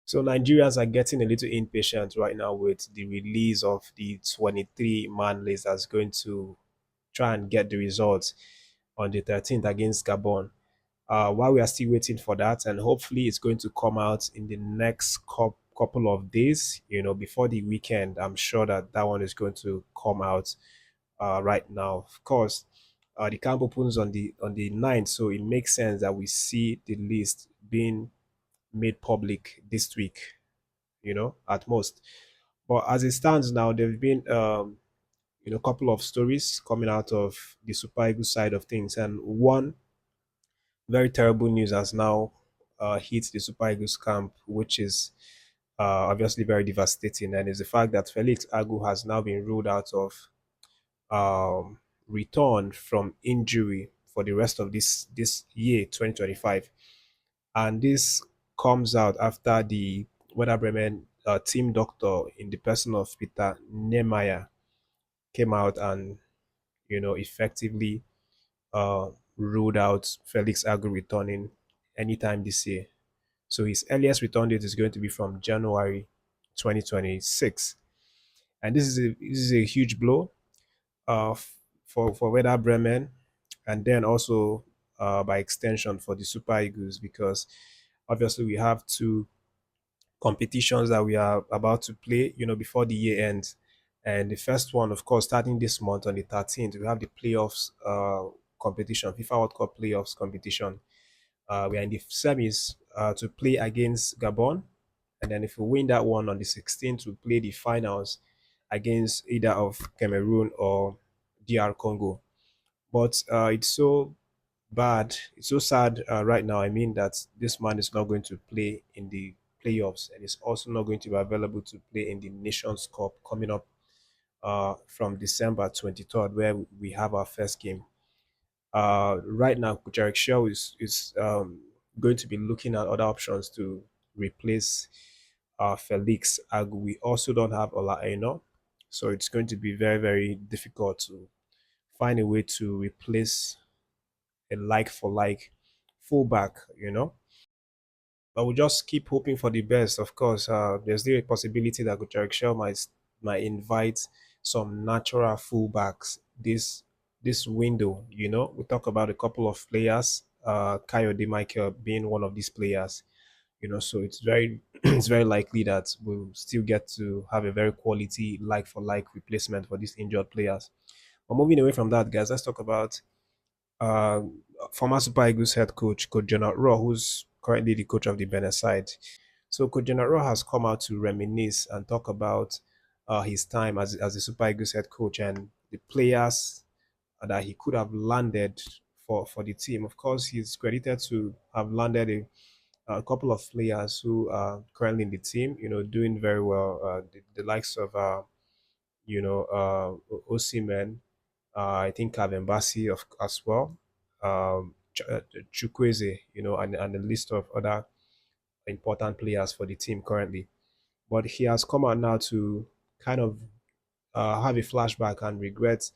So Nigerians are getting a little impatient right now with the release of the 23-man list that's going to try and get the results on the 13th against Gabon. While we are still waiting for that, and hopefully it's going to come out in the next couple of days, before the weekend. I'm sure that that one is going to come out right now. Of course, the camp opens on the 9th, so it makes sense that we see the list being made public this week, at most. But as it stands now, there've been a couple of stories coming out of the Super Eagles side of things, and one very terrible news has now hit the Super Eagles camp, which is obviously very devastating, and is the fact that Felix Agu has now been ruled out of return from injury for the rest of this year, 2025. And this comes out after the Werder Bremen team doctor, in the person of Peter Nemeyer, came out and effectively uh, ruled out Felix Agu returning anytime this year. So his earliest return date is going to be from January 2026, and this is a huge blow for Werder Bremen, and then also by extension for the Super Eagles, because obviously we have two competitions that we are about to play, before the year ends. And the first one, of course, starting this month on the 13th, we have the playoffs competition, FIFA World Cup playoffs competition. We are in the semis to play against Gabon. And then if we win that one on the 16th, we play the finals against either of Cameroon or DR Congo. But it's so bad, it's so sad right now. I mean that this man is not going to play in the playoffs, and is also not going to be available to play in the Nations Cup coming up from December 23rd, where we have our first game. Right now, Jarek Shaw is going to be looking at other options to replace Felix Agu. We also don't have Ola Aino, so it's going to be very, very difficult to find a way to replace a like for like fullback, But we just keep hoping for the best. Of course, there's still a possibility that Jarek Shaw might invite some natural fullbacks this window. We talk about a couple of players, Coyote Michael being one of these players. So it's very it's very likely that we'll still get to have a very quality like for like replacement for these injured players. But moving away from that, guys, let's talk about uh, former Super Eagles head Coach Gernot Rohr, who's currently the coach of the Benin side. So Coach Gernot Rohr has come out to reminisce and talk about his time as a Super Eagles head coach and the players that he could have landed for the team. Of course, he's credited to have landed a couple of players who are currently in the team, doing very well. The likes of, Osimhen, I think Kavembasi of as well, Chukwueze, and a list of other important players for the team currently. But he has come out now to kind of have a flashback and regret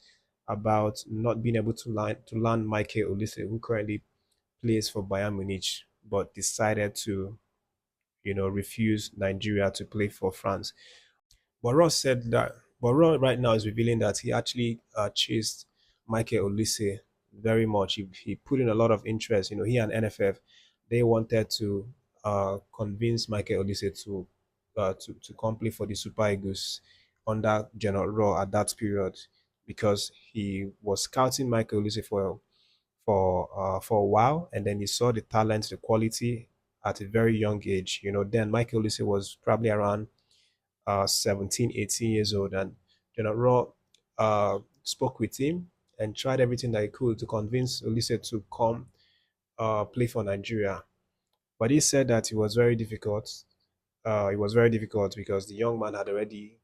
about not being able to land Michael Olise, who currently plays for Bayern Munich, but decided to refuse Nigeria to play for France. But Ross said that, but Ross right now is revealing that he actually chased Michael Olise very much. He put in a lot of interest. He and NFF, they wanted to convince Michael Olise to come play for the Super Eagles under Gernot Rohr at that period, because he was scouting Michael Olise for a while, and then he saw the talent, the quality at a very young age. Then Michael Olise was probably around 17, 18 years old. And General Raw spoke with him and tried everything that he could to convince Olise to come play for Nigeria. But he said that it was very difficult. It was very difficult because the young man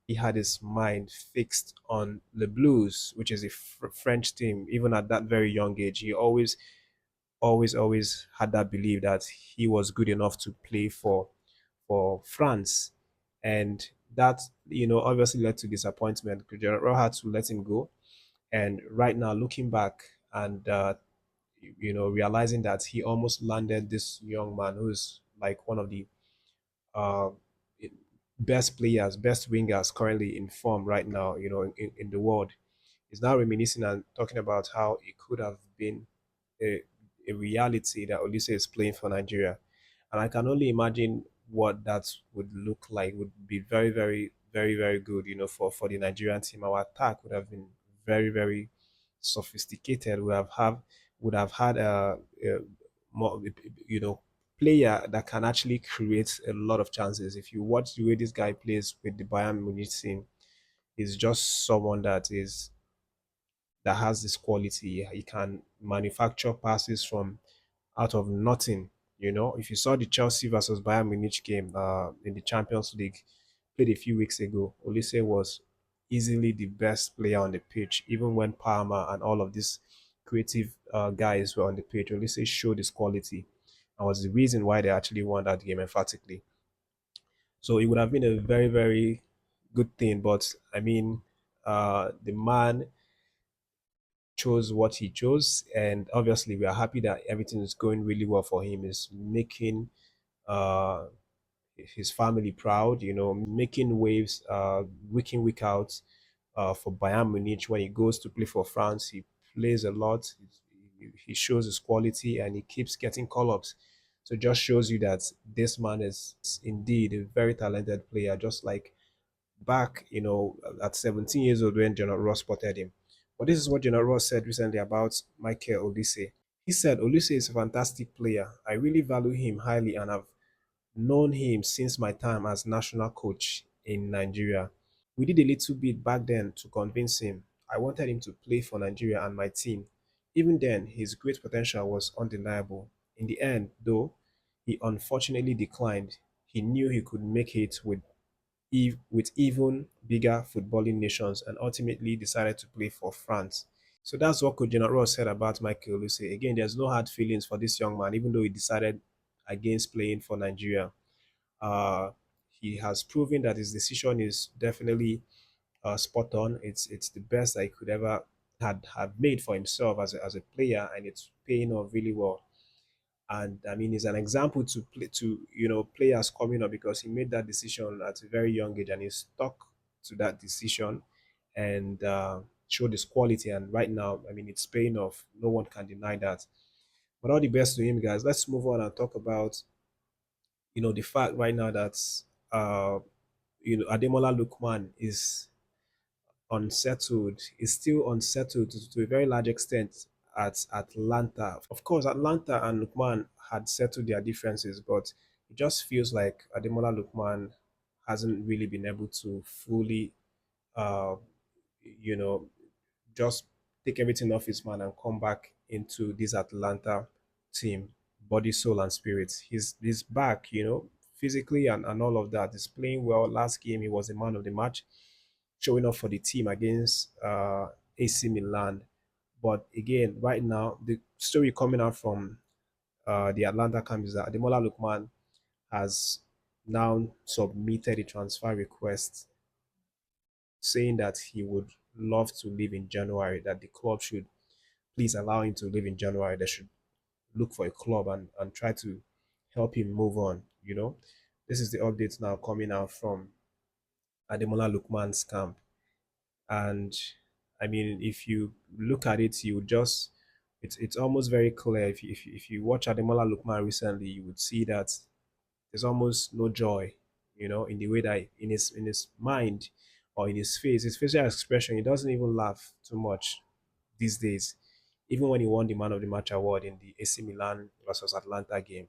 he had his mind fixed on the Blues, which is a French team. Even at that very young age, he always had that belief that he was good enough to play for France, and that obviously led to disappointment. Gujarat had to let him go, and right now looking back and realizing that he almost landed this young man who's like one of the uh, best players, best wingers currently in form right now, in the world. Is now reminiscing and talking about how it could have been a, a reality that Olise is playing for Nigeria. And I can only imagine what that would look like. Would be very, very, very, very good, for the Nigerian team. Our attack would have been very, very sophisticated. Would have had a more, player that can actually create a lot of chances. If you watch the way this guy plays with the Bayern Munich team, he's just someone that has this quality. He can manufacture passes from out of nothing. If you saw the Chelsea versus Bayern Munich game in the Champions League played a few weeks ago, Olise was easily the best player on the pitch, even when Palmer and all of these creative guys were on the pitch. Olise showed his quality and was the reason why they actually won that game emphatically. So it would have been a very, very good thing. But I mean, the man chose what he chose, and obviously we are happy that everything is going really well for him. Is making uh, his family proud, making waves week in week out for Bayern Munich. When he goes to play for France, he plays a lot. He shows his quality and he keeps getting call ups. So it just shows you that this man is indeed a very talented player, just like back, at 17 years old when Gernot Ross spotted him. But this is what Gernot Ross said recently about Michael Olise. He said, Olise is a fantastic player. I really value him highly and have known him since my time as national coach in Nigeria. We did a little bit back then to convince him. I wanted him to play for Nigeria and my team. Even then, his great potential was undeniable. In the end, though, he unfortunately declined. He knew he could make it with even bigger footballing nations and ultimately decided to play for France. So that's what Coach Gernot Ross said about Michael Olise. Again, there's no hard feelings for this young man, even though he decided against playing for Nigeria. Uh, he has proven that his decision is definitely spot on. It's the best that he could ever had made for himself as a player, and it's paying off really well. And I mean, he's an example to play to players coming up because he made that decision at a very young age and he stuck to that decision and showed his quality. And right now, I mean, it's paying off. No one can deny that. But all the best to him, guys. Let's move on and talk about the fact right now that uh, Ademola Lookman is still unsettled to a very large extent at Atlanta. Of course, Atlanta and Lookman had settled their differences, but it just feels like Ademola Lookman hasn't really been able to fully, uh, you know, just take everything off his man and come back into this Atlanta team, body, soul, and spirit. He's back, physically and all of that. He's playing well. Last game, he was the man of the match, showing up for the team against AC Milan. But again, right now, the story coming out from the Atlanta camp is that Ademola Lookman has now submitted a transfer request saying that he would love to leave in January, that the club should please allow him to leave in January. They should look for a club and try to help him move on. This is the update now coming out from Ademola Lookman's camp. And I mean, if you look at it, you would just it's almost very clear. If you watch Ademola Lookman recently, you would see that there's almost no joy, in the way that in his mind or in his facial expression, he doesn't even laugh too much these days. Even when he won the Man of the Match award in the AC Milan versus Atlanta game,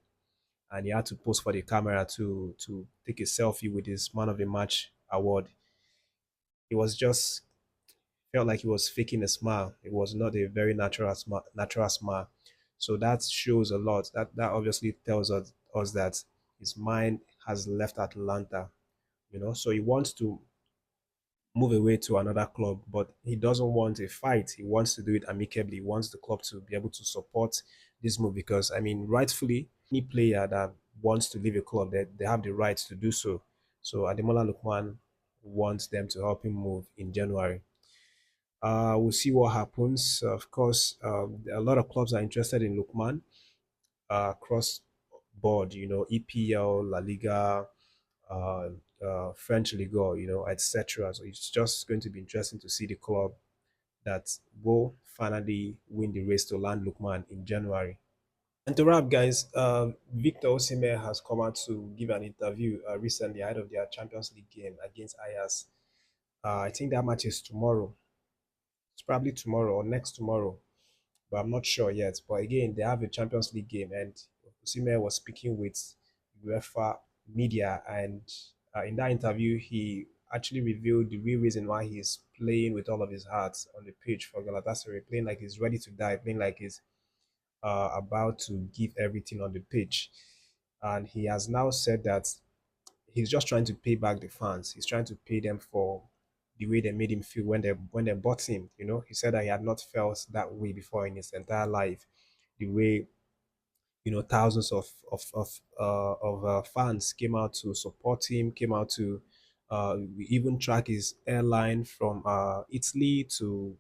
and he had to pose for the camera to take a selfie with his Man of the Match award, he was just felt like he was faking a smile. It was not a very natural smile. So that shows a lot. That obviously tells us that his mind has left Atlanta. So he wants to move away to another club, but he doesn't want a fight. He wants to do it amicably. He wants the club to be able to support this move because I mean, rightfully, any player that wants to leave a club, they have the right to do so. So Ademola Lookman wants them to help him move in January. We'll see what happens. Of course, a lot of clubs are interested in Lookman across board. EPL, La Liga. uh, French Ligue, 1, etc. So it's just going to be interesting to see the club that will finally win the race to land Lookman in January. And to wrap, guys, Victor Osimhen has come out to give an interview recently ahead of their Champions League game against Ajax. I think that match is tomorrow. It's probably tomorrow or next tomorrow, but I'm not sure yet. But again, they have a Champions League game, and Osimhen was speaking with UEFA media, and in that interview, he actually revealed the real reason why he's playing with all of his heart on the pitch for Galatasaray, playing like he's ready to die, playing like he's about to give everything on the pitch. And he has now said that he's just trying to pay back the fans. He's trying to pay them for the way they made him feel when they bought him. He said that he had not felt that way before in his entire life. The way thousands of fans came out to support him, came out to even track his airline from Italy to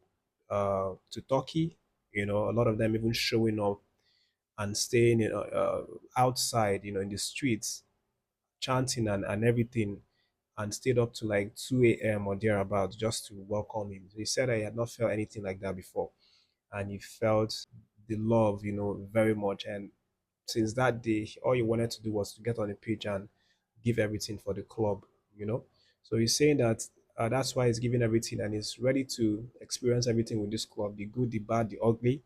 Turkey. A lot of them even showing up and staying outside, in the streets, chanting and everything, and stayed up to like 2 a.m. or thereabouts just to welcome him. He said that he had not felt anything like that before, and he felt the love, very much. And since that day, all he wanted to do was to get on the pitch and give everything for the club, you know. So he's saying that that's why he's giving everything and he's ready to experience everything with this club, the good, the bad, the ugly.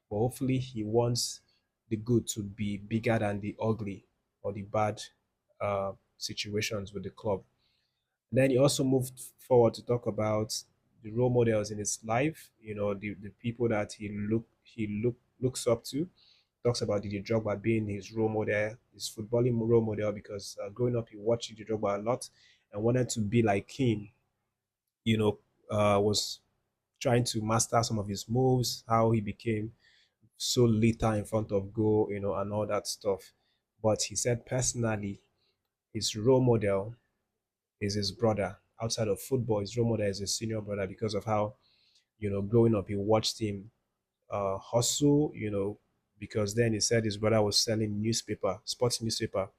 But hopefully, he wants the good to be bigger than the ugly or the bad situations with the club. Then he also moved forward to talk about the role models in his life, the people that he looks up to. Talks about Didier Drogba being his role model, his footballing role model, because growing up he watched Didier Drogba a lot and wanted to be like him. You know, was trying to master some of his moves, how he became so lethal in front of goal, and all that stuff. But he said personally, his role model is his brother. Outside of football, his role model is his senior brother because of how, growing up, he watched him hustle, because then he said his brother was selling newspaper, sports newspaper.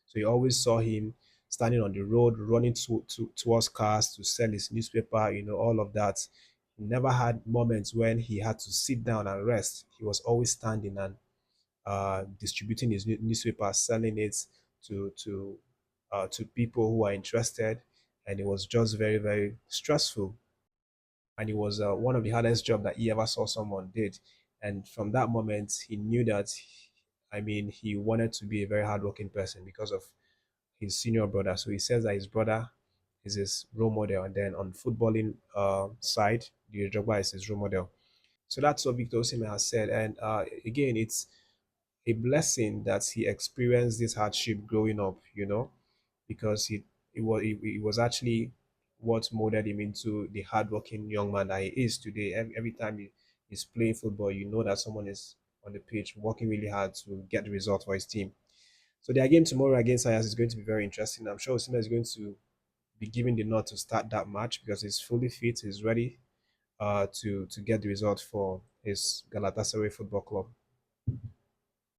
So he always saw him standing on the road, running towards cars to sell his newspaper, all of that. He never had moments when he had to sit down and rest. He was always standing and distributing his newspaper, selling it to people who are interested, and it was just very very stressful, and it was one of the hardest job that he ever saw someone did. And from that moment, he knew that, I mean, he wanted to be a very hardworking person because of his senior brother. So he says that his brother is his role model, and then on footballing side, the Drogba is his role model. So that's what Victor Osimhen has said. And again, it's a blessing that he experienced this hardship growing up, because it was actually what molded him into the hardworking young man that he is today. Every time he's playing football, you know that someone is on the pitch working really hard to get the result for his team. So their game tomorrow against Ajax is going to be very interesting. I'm sure Osimhen is going to be given the nod to start that match because he's fully fit, he's ready to get the result for his Galatasaray Football Club.